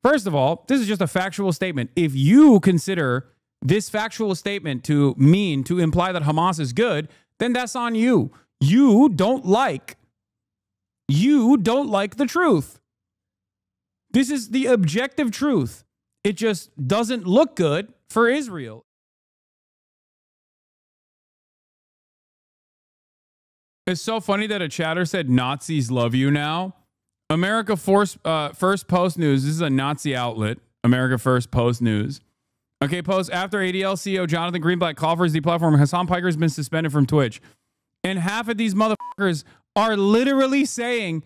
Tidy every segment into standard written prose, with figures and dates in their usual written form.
First of all, this is just a factual statement. If you consider this factual statement to imply that Hamas is good, then that's on you. You don't like the truth. This is the objective truth. It just doesn't look good for Israel. It's so funny that a chatter said Nazis love you now. America First Post News. This is a Nazi outlet. America First Post News. Okay, post after ADL CEO Jonathan Greenblatt called for his deplatforming, Hasan Piker has been suspended from Twitch. And half of these motherfuckers are literally saying,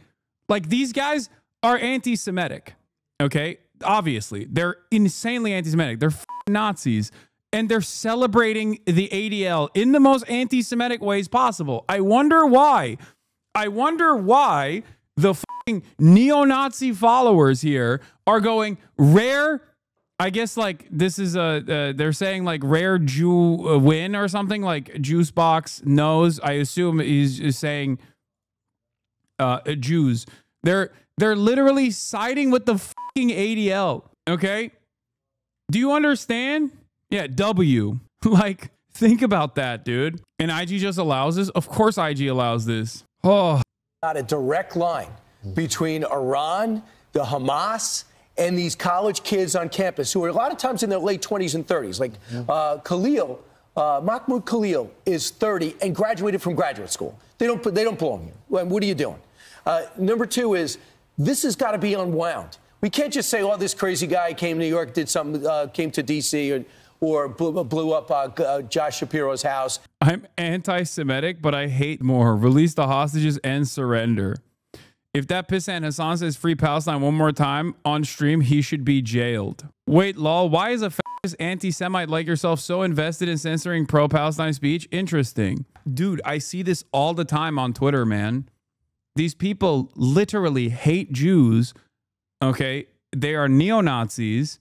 like, these guys are anti-Semitic. Okay? Obviously. They're insanely anti-Semitic. They're Nazis. And they're celebrating the ADL in the most anti-Semitic ways possible. I wonder why. I wonder why the neo-Nazi followers here are going rare. I guess like this is they're saying like rare Jew win or something, like Juice Box knows. I assume he's saying Jews. They're literally siding with the fucking ADL. Okay. Do you understand? Yeah. W. Like, think about that, dude. And IG just allows this. Of course IG allows this. Oh. Not a direct line between Iran, the Hamas, and these college kids on campus who are a lot of times in their late 20s and 30s. Like Mahmoud Khalil is 30 and graduated from graduate school. They don't belong here. What are you doing? Number two is this has got to be unwound. We can't just say, oh, this crazy guy came to New York, did something, came to D.C. or blew up Josh Shapiro's house. I'm anti-Semitic, but I hate more. Release the hostages and surrender. If that pissant Hasan says free Palestine one more time on stream, he should be jailed. Wait, lol, why is a fascist anti-Semite like yourself so invested in censoring pro-Palestine speech? Interesting. Dude, I see this all the time on Twitter, man. These people literally hate Jews, okay? They are neo-Nazis,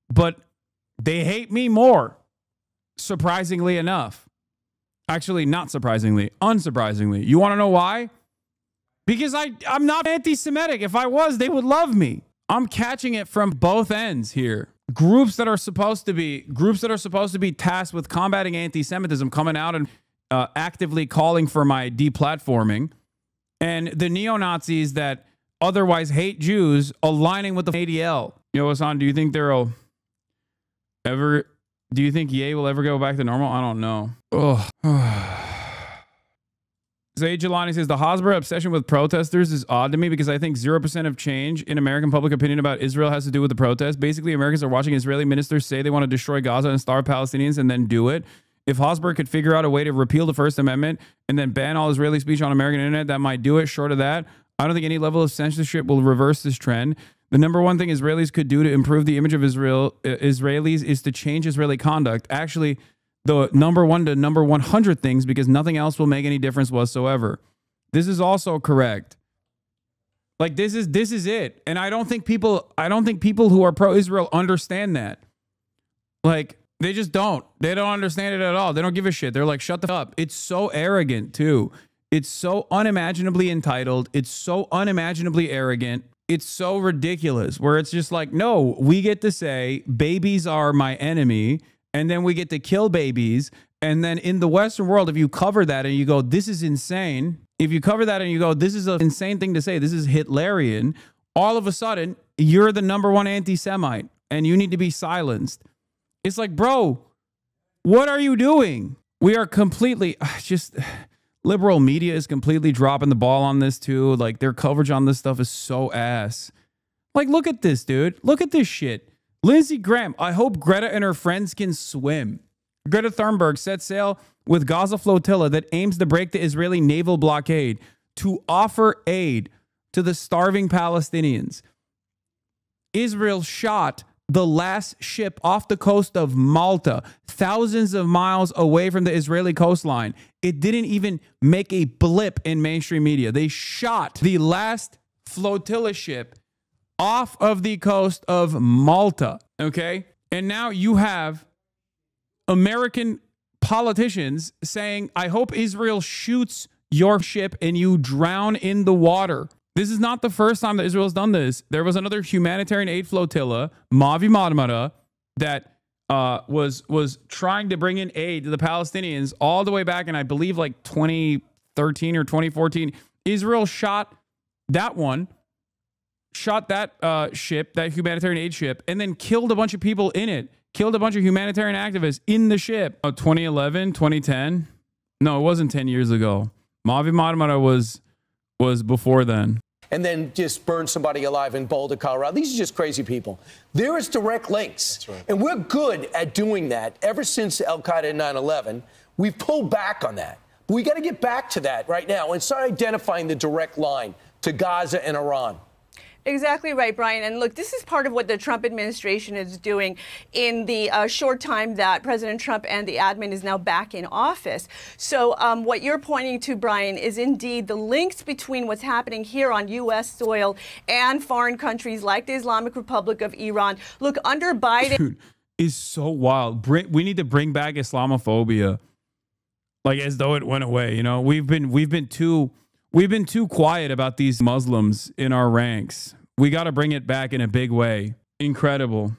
but they hate me more, surprisingly enough. Actually, not surprisingly, unsurprisingly. You want to know why? Because I'm not anti-Semitic. If I was, they would love me. I'm catching it from both ends here. Groups that are supposed to be tasked with combating anti-Semitism coming out and actively calling for my deplatforming, and the neo-Nazis that otherwise hate Jews aligning with the ADL. Yo, Hasan, do you think Ye will ever go back to normal? I don't know. Ugh. Zaid Jelani says, the Hasbara obsession with protesters is odd to me because I think 0% of change in American public opinion about Israel has to do with the protest. Basically, Americans are watching Israeli ministers say they want to destroy Gaza and starve Palestinians and then do it. If Hasbara could figure out a way to repeal the First Amendment and then ban all Israeli speech on American internet, that might do it. Short of that, I don't think any level of censorship will reverse this trend. The number one thing Israelis could do to improve the image of Israelis is to change Israeli conduct. Actually, the number 1 to number 100 things, because nothing else will make any difference whatsoever. This is also correct. Like this is it. And I don't think people who are pro-Israel understand that. Like they just don't. They don't understand it at all. They don't give a shit. They're like, shut the fuck up. It's so arrogant too. It's so unimaginably entitled. It's so unimaginably arrogant. It's so ridiculous where it's just like, no, we get to say babies are my enemy. And then we get to kill babies. And then in the Western world, if you cover that and you go, this is insane. If you cover that and you go, this is an insane thing to say. This is Hitlerian. All of a sudden, you're the number one anti-Semite and you need to be silenced. It's like, bro, what are you doing? We are completely just liberal media is completely dropping the ball on this too. Like their coverage on this stuff is so ass. Like, look at this, dude. Look at this shit. Lindsey Graham, I hope Greta and her friends can swim. Greta Thunberg set sail with Gaza flotilla that aims to break the Israeli naval blockade to offer aid to the starving Palestinians. Israel shot the last ship off the coast of Malta, thousands of miles away from the Israeli coastline. It didn't even make a blip in mainstream media. They shot the last flotilla ship off of the coast of Malta, okay? And now you have American politicians saying, I hope Israel shoots your ship and you drown in the water. This is not the first time that Israel has done this. There was another humanitarian aid flotilla, Mavi Marmara, that was trying to bring in aid to the Palestinians all the way back in, I believe, like 2013 or 2014. Israel shot that ship, that humanitarian aid ship, and then killed a bunch of people in it, killed a bunch of humanitarian activists in the ship. 2011, 2010? No, it wasn't 10 years ago. Mavi Marmara was before then. And then just burn somebody alive in Boulder, Colorado. These are just crazy people. There is direct links. That's right. And we're good at doing that. Ever since Al-Qaeda and 9/11, we've pulled back on that. But we got to get back to that right now and start identifying the direct line to Gaza and Iran. Exactly right, Brian. And look, this is part of what the Trump administration is doing in the short time that President Trump and the admin is now back in office. So what you're pointing to, Brian, is indeed the links between what's happening here on U.S. soil and foreign countries like the Islamic Republic of Iran. Look, under Biden... Dude, is so wild. We need to bring back Islamophobia, like as though it went away. You know, we've been too quiet about these Muslims in our ranks. We got to bring it back in a big way. Incredible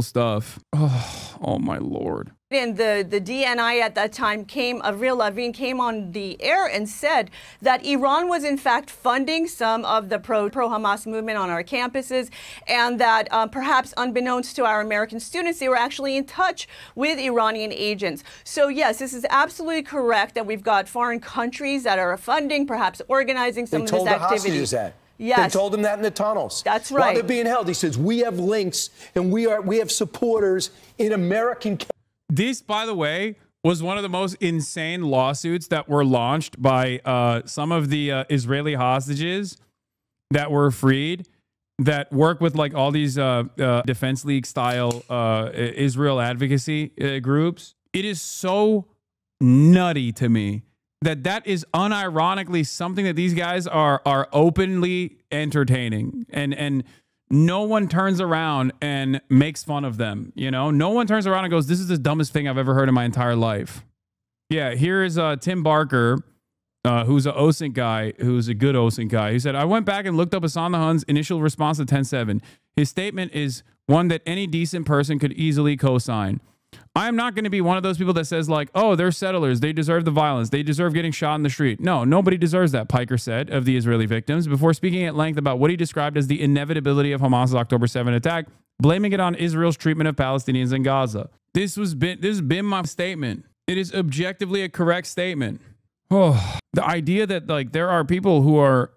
stuff. Oh my Lord. And the DNI at that time Avril Lavigne came on the air and said that Iran was in fact funding some of the pro-Hamas movement on our campuses, and that perhaps unbeknownst to our American students, they were actually in touch with Iranian agents. So yes, this is absolutely correct that we've got foreign countries that are funding, perhaps organizing some of this activity. They told the hostages that. Yes. They told them that in the tunnels. That's right. While they're being held, he says, we have links and we have supporters in American. This, by the way, was one of the most insane lawsuits that were launched by some of the Israeli hostages that were freed, that work with like all these Defense League style Israel advocacy groups. It is so nutty to me that is unironically something that these guys are openly entertaining, and no one turns around and makes fun of them. You know, no one turns around and goes, this is the dumbest thing I've ever heard in my entire life. Yeah, here is Tim Barker, who's an OSINT guy, who's a good OSINT guy. He said, I went back and looked up Hasan Nahan's initial response to 10-7. His statement is one that any decent person could easily co-sign. I am not going to be one of those people that says like, oh, they're settlers, they deserve the violence, they deserve getting shot in the street. No, nobody deserves that, Piker said of the Israeli victims before speaking at length about what he described as the inevitability of Hamas's October 7 attack, blaming it on Israel's treatment of Palestinians in Gaza. This has been my statement. It is objectively a correct statement. Oh, the idea that like there are people who are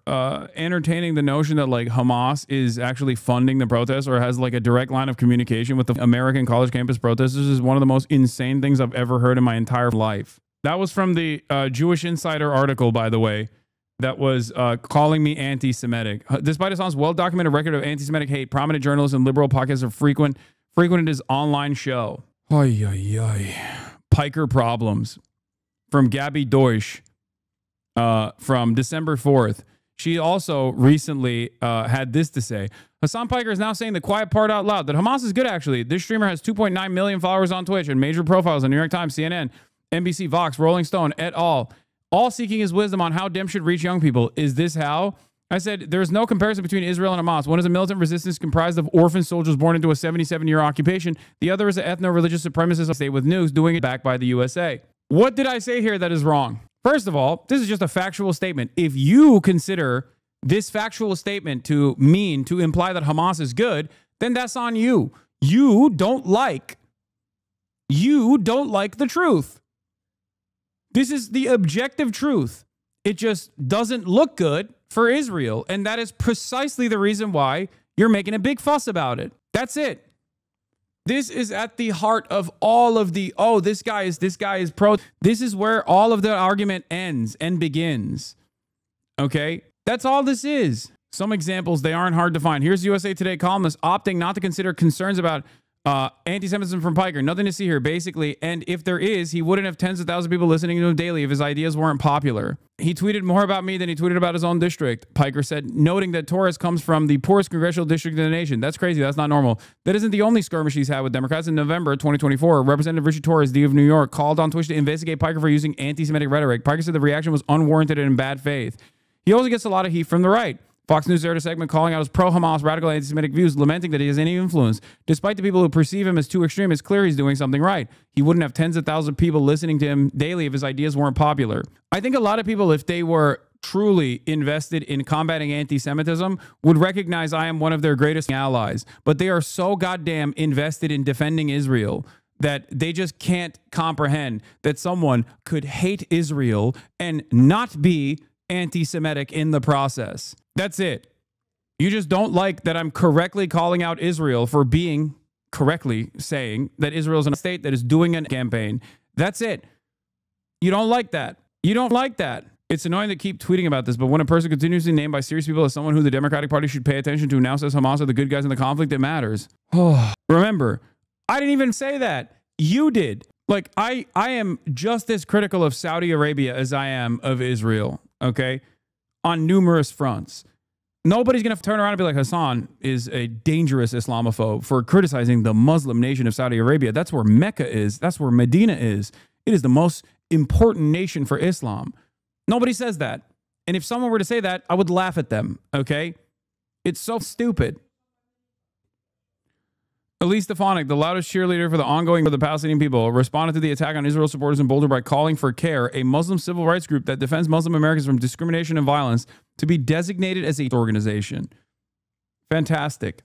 entertaining the notion that like Hamas is actually funding the protests or has like a direct line of communication with the American college campus protesters is one of the most insane things I've ever heard in my entire life. That was from the Jewish Insider article, by the way, that was calling me anti-Semitic. Despite Hassan's well-documented record of anti-Semitic hate, prominent journalists and liberal podcasts have frequented his online show. Oy, oy, oy. Piker problems. From Gabby Deutsch from December 4th. She also recently had this to say. Hasan Piker is now saying the quiet part out loud, that Hamas is good, actually. This streamer has 2.9 million followers on Twitch and major profiles on New York Times, CNN, NBC, Vox, Rolling Stone, et al. All seeking his wisdom on how DEM should reach young people. Is this how? I said, there is no comparison between Israel and Hamas. One is a militant resistance comprised of orphan soldiers born into a 77-year occupation. The other is an ethno-religious supremacist state with nukes doing it backed by the USA. What did I say here that is wrong? First of all, this is just a factual statement. If you consider this factual statement to mean to imply that Hamas is good, then that's on you. You don't like the truth. This is the objective truth. It just doesn't look good for Israel. And that is precisely the reason why you're making a big fuss about it. That's it. This is at the heart of all of the, oh, this guy is pro. This is where all of the argument ends and begins. Okay? That's all this is. Some examples, they aren't hard to find. Here's USA Today columnist opting not to consider concerns about anti-Semitism from Piker. Nothing to see here, basically. And if there is, he wouldn't have tens of thousands of people listening to him daily if his ideas weren't popular. He tweeted more about me than he tweeted about his own district, Piker said, noting that Torres comes from the poorest congressional district in the nation. That's crazy. That's not normal. That isn't the only skirmish he's had with Democrats. In November 2024, Representative Richie Torres, D of New York, called on Twitch to investigate Piker for using anti-Semitic rhetoric. Piker said the reaction was unwarranted and in bad faith. He also gets a lot of heat from the right. Fox News aired a segment calling out his pro-Hamas radical anti-Semitic views, lamenting that he has any influence. Despite the people who perceive him as too extreme, it's clear he's doing something right. He wouldn't have tens of thousands of people listening to him daily if his ideas weren't popular. I think a lot of people, if they were truly invested in combating anti-Semitism, would recognize I am one of their greatest allies. But they are so goddamn invested in defending Israel that they just can't comprehend that someone could hate Israel and not be anti-Semitic in the process. That's it. You just don't like that I'm correctly calling out Israel for being correctly saying that Israel is a state that is doing a campaign. That's it. You don't like that. You don't like that. It's annoying to keep tweeting about this, but when a person continuously named by serious people as someone who the Democratic Party should pay attention to now says Hamas are the good guys in the conflict, it matters. Remember, I didn't even say that. You did. Like, I am just as critical of Saudi Arabia as I am of Israel, okay? On numerous fronts. Nobody's going to turn around and be like, Hasan is a dangerous Islamophobe for criticizing the Muslim nation of Saudi Arabia. That's where Mecca is. That's where Medina is. It is the most important nation for Islam. Nobody says that. And if someone were to say that, I would laugh at them, okay? It's so stupid. Elise Stefanik, the loudest cheerleader for the ongoing for the Palestinian people, responded to the attack on Israel supporters in Boulder by calling for CARE, a Muslim civil rights group that defends Muslim Americans from discrimination and violence, to be designated as a organization. Fantastic.